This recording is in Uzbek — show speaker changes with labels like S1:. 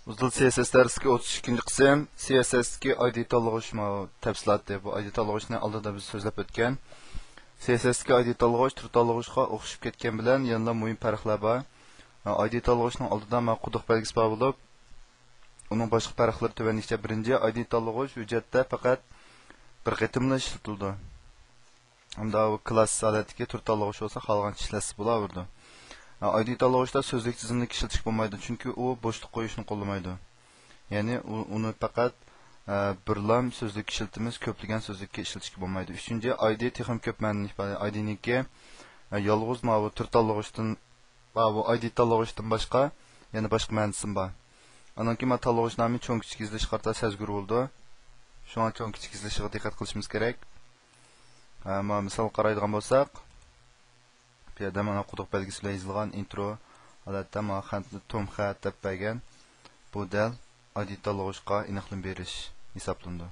S1: Uzun CSS dersi 32. qism CSS'ki ID tanlash tafsiloti. Bu ID tanlashni oldida biz so'zlab o'tgan. CSS'ki ID tanlash tur tanlashga o'xshab ketgan bilan yanada muhim farqlar bor. ID tanlashning oldida quduq belgisi bor bo'lib, uning boshqa farqlari tuvanlikcha. Birinchi, ID tanlash hujjatda faqat bir qitimla ishlatildi. Unda bu klass holatdagi tur tanlash bo'lsa, qolgan ishlasi bo'laverdi. ID tanlashda so'zlik tizimni ishlatish bo'lmaydi, chunki u bo'shliq qo'yishni qo'llamaydi. Ya'ni uni faqat birlam so'zlik ishlatimiz, ko'plagan so'zlikka ishlatishga bo'lmaydi. Uchinchi, ID texnik ko'p ma'noli ifoda. ID-niki yolg'iz ma'lum tur tanlashdan bu ID tanlashdan boshqa yana boshqa ma'nosi bor. Anonki ma tanlash nomi cho'ng kichik izlash qarta sezgur bo'ldi. Shunga cho'ng kichik izlashga diqqat qilishimiz kerak. Misol qaraydigan bo'lsak, bu yerda mana quduq belgisi bilan yozilgan intro holatda mana xatni tom xat deb bergan. Bu dal ID tanlashga aniqlik berish hisoblandi.